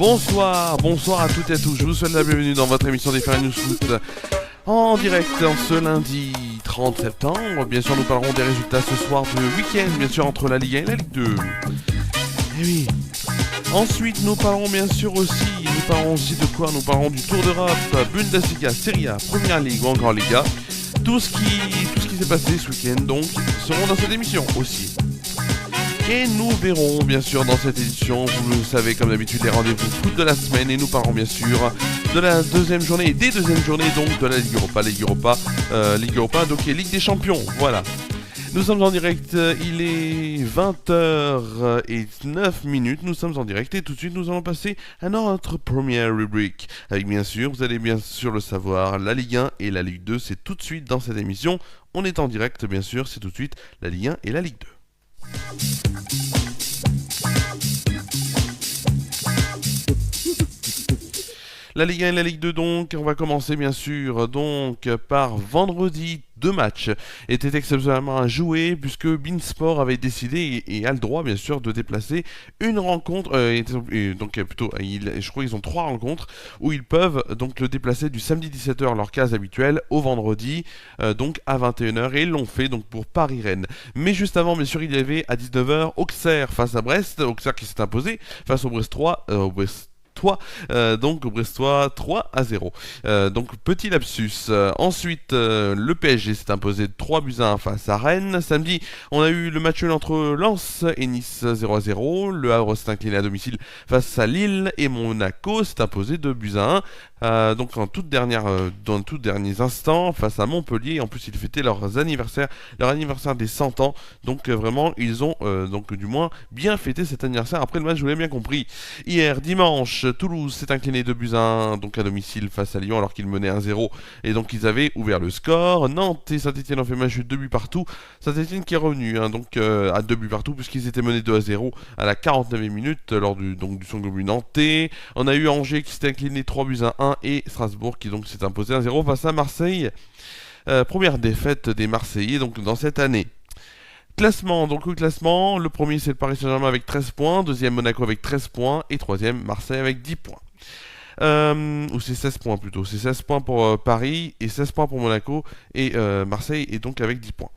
Bonsoir à toutes et à tous. Je vous souhaite la bienvenue dans votre émission des Fairy News Foot en direct en ce lundi 30 septembre. Bien sûr, nous parlerons des résultats ce soir de week-end, bien sûr, entre la Ligue 1 et la Ligue 2. Et oui. Ensuite, nous parlerons bien sûr aussi, de quoi? Nous parlerons du Tour d'Europe, Bundesliga, Serie A, Première Ligue ou encore Liga. Tout ce qui s'est passé ce week-end, donc, seront dans cette émission aussi. Et nous verrons bien sûr dans cette édition, vous le savez comme d'habitude, les rendez-vous foot de la semaine. Et nous parlerons bien sûr de la deuxième journée et des deuxièmes journées donc de la Ligue Europa, donc et Ligue des Champions, voilà. Nous sommes en direct, il est 20h09, nous sommes en direct et tout de suite nous allons passer à notre première rubrique. Avec bien sûr, vous allez bien sûr le savoir, la Ligue 1 et la Ligue 2, c'est tout de suite dans cette émission. On est en direct bien sûr, c'est tout de suite la Ligue 1 et la Ligue 2. La Ligue 1 et la Ligue 2 donc, on va commencer bien sûr donc par vendredi. Deux matchs étaient exceptionnellement à jouer puisque Beansport avait décidé et a le droit bien sûr de déplacer une rencontre, je crois qu'ils ont 3 rencontres où ils peuvent donc le déplacer du samedi 17h leur case habituelle au vendredi donc à 21h et ils l'ont fait donc pour Paris-Rennes. Mais juste avant bien sûr il y avait à 19h Auxerre face à Brest, Auxerre qui s'est imposé face au Brestois, donc au Brestois 3-0. Donc petit lapsus. Ensuite, le PSG s'est imposé 3-1 face à Rennes. Samedi, on a eu le match nul entre Lens et Nice 0-0. Le Havre s'est incliné à domicile face à Lille et Monaco s'est imposé 2-1. Donc dans les tout derniers instants face à Montpellier. En plus ils fêtaient leur anniversaire des 100 ans. Donc vraiment ils ont donc du moins bien fêté cet anniversaire. Après le match, je vous l'ai bien compris. Hier dimanche, Toulouse s'est incliné 2-1 donc à domicile face à Lyon alors qu'ils menaient 1-0 et donc ils avaient ouvert le score. Nantes et Saint-Etienne ont fait match 2 buts partout. Saint-Etienne qui est revenu à 2 buts partout puisqu'ils étaient menés 2-0 à la 49e minute lors du second but nantais. On a eu Angers qui s'est incliné 3-1 et Strasbourg qui donc s'est imposé 1-0 face à Marseille. Première défaite des Marseillais donc dans cette année. Classement, le premier c'est le Paris Saint-Germain avec 13 points, deuxième Monaco avec 13 points et troisième Marseille avec 10 points. Ou c'est 16 points plutôt, c'est 16 points pour Paris et 16 points pour Monaco et Marseille est donc avec 10 points.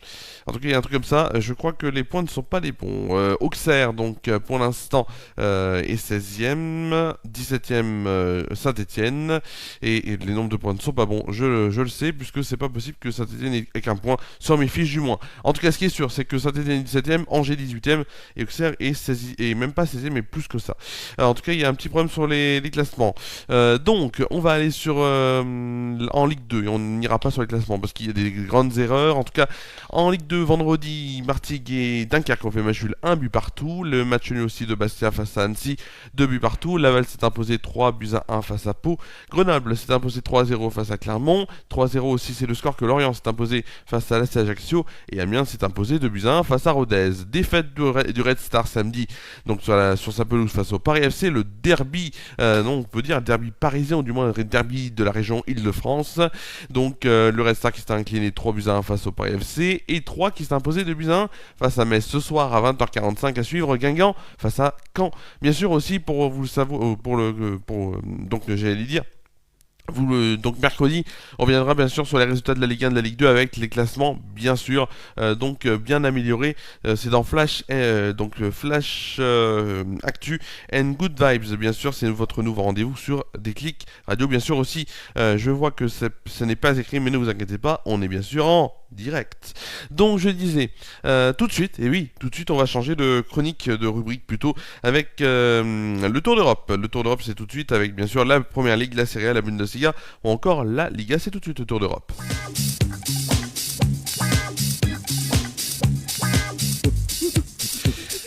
En tout cas il y a un truc comme ça, je crois que les points ne sont pas les bons. Auxerre donc pour l'instant est 16e, 17e Saint-Etienne et les nombres de points ne sont pas bons, je le sais puisque c'est pas possible que Saint-Etienne ait qu'un point sur mes fiches du moins. En tout cas ce qui est sûr c'est que Saint-Etienne est 17e, Angers 18e et Auxerre est 16e, et même pas 16e mais plus que ça. Alors, en tout cas il y a un petit problème sur les classements. Donc on va aller en Ligue 2 et on n'ira pas sur les classements parce qu'il y a des grandes erreurs. En tout cas en Ligue 2 vendredi, Martigues et Dunkerque ont fait match nul 1 but partout. Le match nul aussi de Bastia face à Annecy 2 buts partout. Laval s'est imposé 3-1 face à Pau. Grenoble s'est imposé 3-0 face à Clermont. 3-0 aussi c'est le score que Lorient s'est imposé face à l'AC Ajaccio et Amiens s'est imposé 2-1 face à Rodez. Défaite du Red Star samedi donc sur sa pelouse face au Paris FC, le derby on peut dire derby parisien ou du moins un derby de la région Île-de-France. Donc le Red Star qui s'est incliné 3-1 face au Paris FC et 3 qui s'est imposé 2-1 face à Metz ce soir à 20h45 à suivre. Guingamp face à Caen. Bien sûr aussi pour vous le savoir donc j'allais dire. Donc mercredi, on reviendra bien sûr sur les résultats de la Ligue 1 et de la Ligue 2 avec les classements bien sûr, bien améliorés. C'est dans Flash Actu and Good Vibes bien sûr, c'est votre nouveau rendez-vous sur Déclic Radio bien sûr aussi. Je vois que ce n'est pas écrit mais ne vous inquiétez pas, on est bien sûr en direct. Donc je disais tout de suite on va changer de chronique, de rubrique plutôt avec le Tour d'Europe. Le Tour d'Europe c'est tout de suite avec bien sûr la Première Ligue, la Serie A, la Bundesliga ou encore la Liga, c'est tout de suite le Tour d'Europe.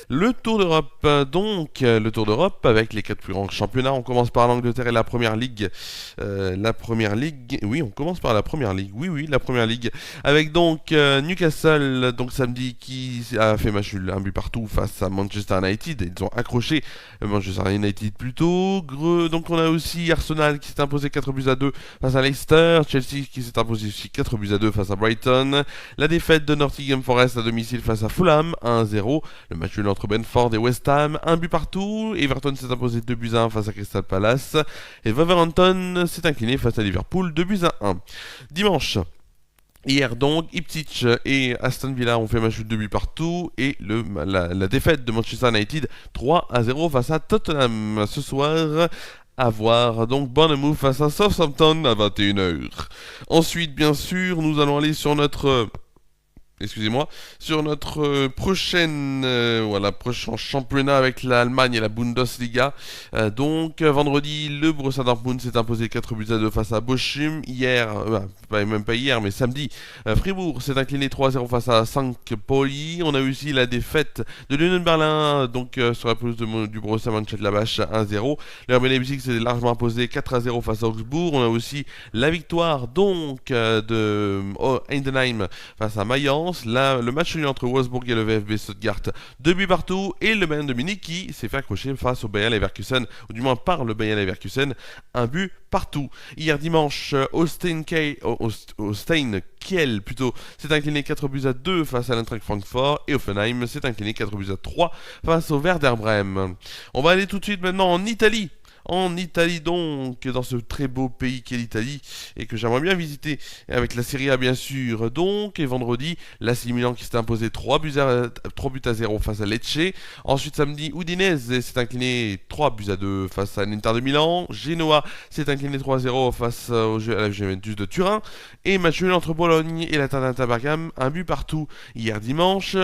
Le Tour d'Europe, le Tour d'Europe avec les 4 plus grands championnats. On commence par l'Angleterre et la Première Ligue. Oui, on commence par la Première Ligue. Oui, la Première Ligue. Avec donc Newcastle, donc samedi, qui a fait match nul, un but partout face à Manchester United. Ils ont accroché Manchester United plutôt. Donc on a aussi Arsenal qui s'est imposé 4-2 face à Leicester. Chelsea qui s'est imposé aussi 4-2 face à Brighton. La défaite de Nottingham Forest à domicile face à Fulham, 1-0. Le match nul entre entre Brentford et West Ham, un but partout. Everton s'est imposé 2-1 face à Crystal Palace. Et Wolverhampton s'est incliné face à Liverpool 2-1. Dimanche. Hier donc, Ipswich et Aston Villa ont fait match de 2 buts partout et la défaite de Manchester United 3-0 face à Tottenham. Ce soir, à voir donc Bournemouth face à Southampton à 21h. Ensuite, bien sûr, nous allons aller sur notre prochaine prochain championnat avec l'Allemagne et la Bundesliga. Vendredi, le Borussia Dortmund s'est imposé 4-2 face à Bochum. Hier, même pas hier, mais samedi, Fribourg s'est incliné 3-0 face à St. Pauli. On a eu aussi la défaite de l'Union Berlin sur la pelouse du Borussia Mönchengladbach 1-0. Le RB Leipzig s'est largement imposé 4-0 face à Augsbourg. On a aussi la victoire de Heidenheim face à Mayence. Là, le match nul entre Wolfsburg et le VfB Stuttgart, 2 buts partout, et le Bayern de Munich qui s'est fait accrocher face au Bayer Leverkusen, ou du moins par le Bayer Leverkusen, un but partout. Hier dimanche, Holstein Kiel s'est incliné 4-2 face à l'Eintracht Francfort, et Hoffenheim s'est incliné 4-3 face au Werder Brême. On va aller tout de suite maintenant en Italie. En Italie donc, dans ce très beau pays qu'est l'Italie et que j'aimerais bien visiter avec la Serie A bien sûr. Et vendredi, l'AC Milan qui s'est imposé 3-0 face à Lecce. Ensuite samedi, Udinese s'est incliné 3-2 face à l'Inter de Milan. Genoa s'est incliné 3-0 face à la Juventus de Turin. Et match nul entre Bologne et l'Atalanta Bergame, un but partout. Hier dimanche,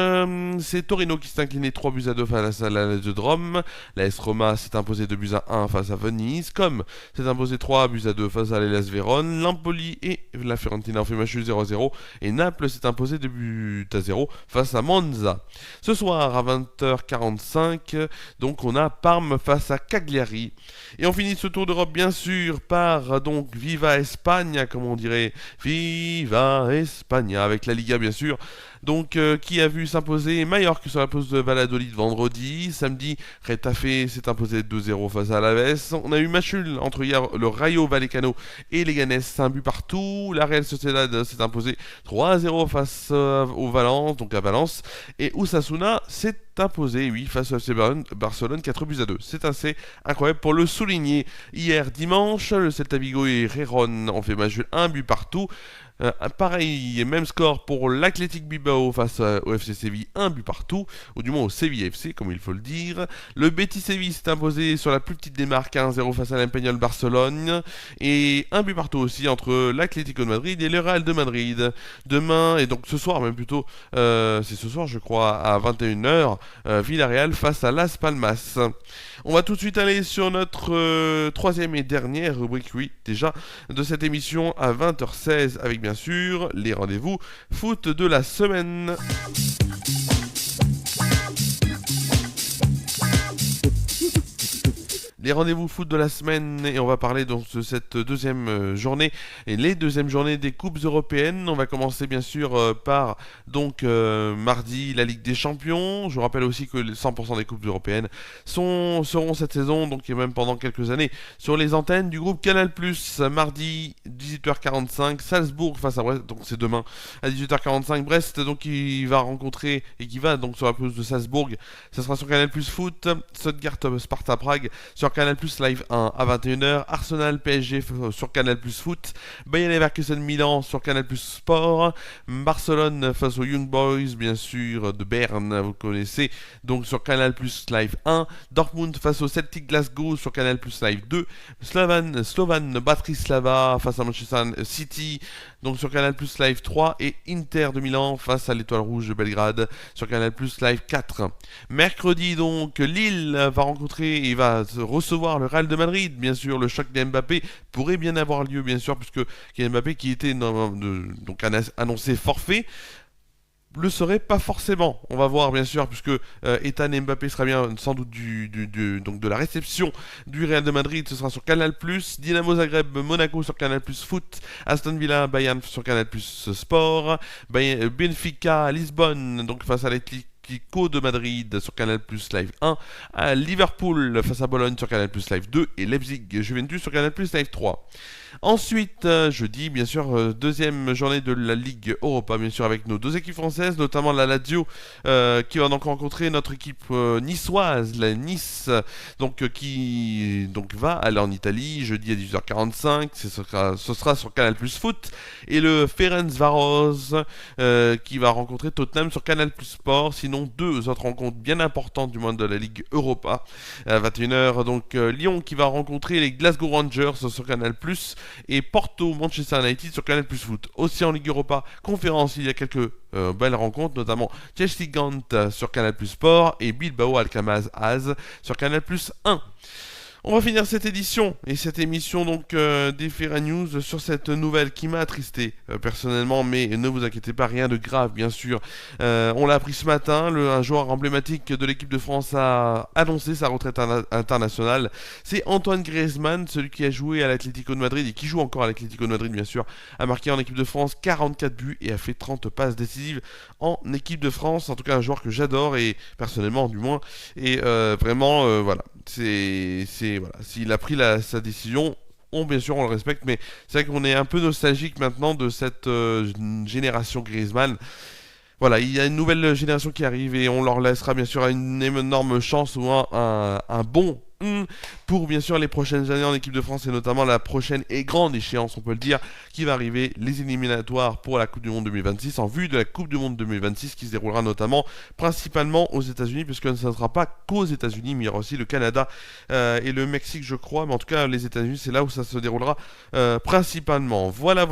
c'est Torino qui s'est incliné 3-2 face à la Lazio de Rome. La AS Roma s'est imposé 2-1 face à Venise, comme s'est imposé 3-2 face à l'Hellas Vérone. L'Empoli et la Fiorentina ont fait match 0-0 et Naples s'est imposé 2-0 face à Monza. Ce soir à 20h45, donc on a Parme face à Cagliari. Et on finit ce tour d'Europe bien sûr par Viva Espagne, comme on dirait, Viva Espagne avec la Liga bien sûr. Qui a vu s'imposer Mallorca sur la pelouse de Valladolid vendredi. Samedi, Retafe s'est imposé 2-0 face à Alaves. On a eu match nul entre hier le Rayo Vallecano et Leganés, un but partout. La Real Sociedad s'est imposé 3-0 face au Valence, à Valence. Et Osasuna s'est imposé, face à Barcelone 4-2. C'est assez incroyable pour le souligner. Hier dimanche, le Celta Vigo et Gérone ont fait match nul, un but partout. Pareil, même score pour l'Athletic Bilbao face au FC Séville, un but partout, ou du moins au Séville FC, comme il faut le dire. Le Betis Séville s'est imposé sur la plus petite des marques, 1-0 face à l'Espanyol Barcelone, et un but partout aussi entre l'Atlético de Madrid et le Real de Madrid. Demain, et donc ce soir même plutôt, c'est ce soir je crois, à 21h, Villarreal face à Las Palmas. On va tout de suite aller sur notre troisième et dernière rubrique, déjà, de cette émission à 20h16 avec bien sûr les rendez-vous foot de la semaine. Les rendez-vous foot de la semaine, et on va parler donc de cette deuxième journée et les deuxièmes journées des coupes européennes. On va commencer bien sûr par mardi la Ligue des Champions. Je vous rappelle aussi que 100% des coupes européennes seront cette saison, et même pendant quelques années, sur les antennes du groupe Canal+. Mardi 18h45, Salzbourg face à Brest, donc c'est demain à 18h45. Brest qui va rencontrer et qui va sur la pelouse de Salzbourg. Ça sera sur Canal+ Foot. Stuttgart Sparta Prague sur Canal+ Live 1 à 21h, Arsenal PSG sur Canal+ Foot, Bayer Leverkusen Milan sur Canal+ Sport, Barcelone face aux Young Boys bien sûr de Berne, vous connaissez, donc sur Canal+ Live 1, Dortmund face au Celtic Glasgow sur Canal+ Live 2, Slovan Bratislava face à Manchester City donc sur Canal+ Live 3, et Inter de Milan face à l'Étoile Rouge de Belgrade sur Canal+ Live 4. Mercredi Lille va rencontrer et va recevoir le Real de Madrid. Bien sûr, le choc d'Mbappé pourrait bien avoir lieu, bien sûr, puisque Mbappé qui était annoncé forfait le serait pas forcément. On va voir bien sûr, puisque Ethan Mbappé sera bien sans doute de la réception du Real de Madrid. Ce sera sur Canal+, Dynamo Zagreb Monaco sur Canal+ Foot, Aston Villa Bayern sur Canal+ Sport, Benfica Lisbonne face à l'Atlético de Madrid sur Canal+ Live 1, à Liverpool face à Bologne sur Canal+ Live 2, et Leipzig Juventus sur Canal+ Live 3. Ensuite, jeudi, bien sûr, deuxième journée de la Ligue Europa, bien sûr, avec nos deux équipes françaises, notamment la Lazio, qui va donc rencontrer notre équipe niçoise, la Nice, qui va aller en Italie, jeudi à 18h45, ce sera sur Canal Plus Foot, et le Ferencváros, qui va rencontrer Tottenham sur Canal Plus Sport, sinon deux autres rencontres bien importantes du monde de la Ligue Europa, à 21h, donc Lyon qui va rencontrer les Glasgow Rangers sur Canal Plus, et Porto Manchester United sur Canal Plus Foot. Aussi en Ligue Europa conférence, il y a quelques belles rencontres, notamment Chelsea Gant sur Canal Plus Sport et Bilbao Alcamaz Az sur Canal Plus 1. On va finir cette édition et cette émission donc des Fera News sur cette nouvelle qui m'a attristé personnellement, mais ne vous inquiétez pas, rien de grave bien sûr. On l'a appris ce matin, un joueur emblématique de l'équipe de France a annoncé sa retraite internationale. C'est Antoine Griezmann, celui qui a joué à l'Atlético de Madrid et qui joue encore à l'Atlético de Madrid bien sûr, a marqué en équipe de France 44 buts et a fait 30 passes décisives en équipe de France. En tout cas un joueur que j'adore et personnellement du moins, et vraiment voilà. Voilà. S'il a pris sa décision, bien sûr on le respecte, mais c'est vrai qu'on est un peu nostalgique maintenant de cette génération Griezmann. Voilà, il y a une nouvelle génération qui arrive et on leur laissera bien sûr une énorme chance ou un bon pour bien sûr les prochaines années en équipe de France, et notamment la prochaine et grande échéance, on peut le dire, qui va arriver, les éliminatoires pour la Coupe du Monde 2026, en vue de la Coupe du Monde 2026 qui se déroulera notamment principalement aux États-Unis, puisque ce ne sera pas qu'aux États-Unis, mais il y aura aussi le Canada et le Mexique je crois, mais en tout cas les États-Unis c'est là où ça se déroulera principalement. Voilà,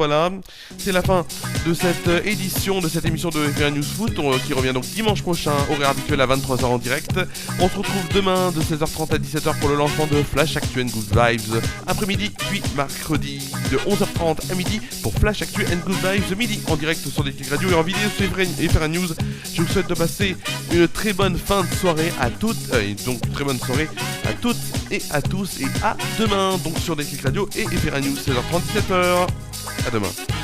c'est la fin de cette édition, de cette émission de FR News Foot, qui revient donc dimanche prochain, horaire habituel à 23h en direct. On se retrouve demain de 16h30 à 17h pour le lancement de Flash Actu and Good Vibes après-midi, puis mercredi de 11h30 à midi pour Flash Actu and Good Vibes midi en direct sur Déclic Radio et en vidéo sur FR News. Je vous souhaite de passer une très bonne fin de soirée à toutes, et donc très bonne soirée à toutes et à tous, et à demain donc sur Déclic Radio et FR News 16h30 17h. À demain.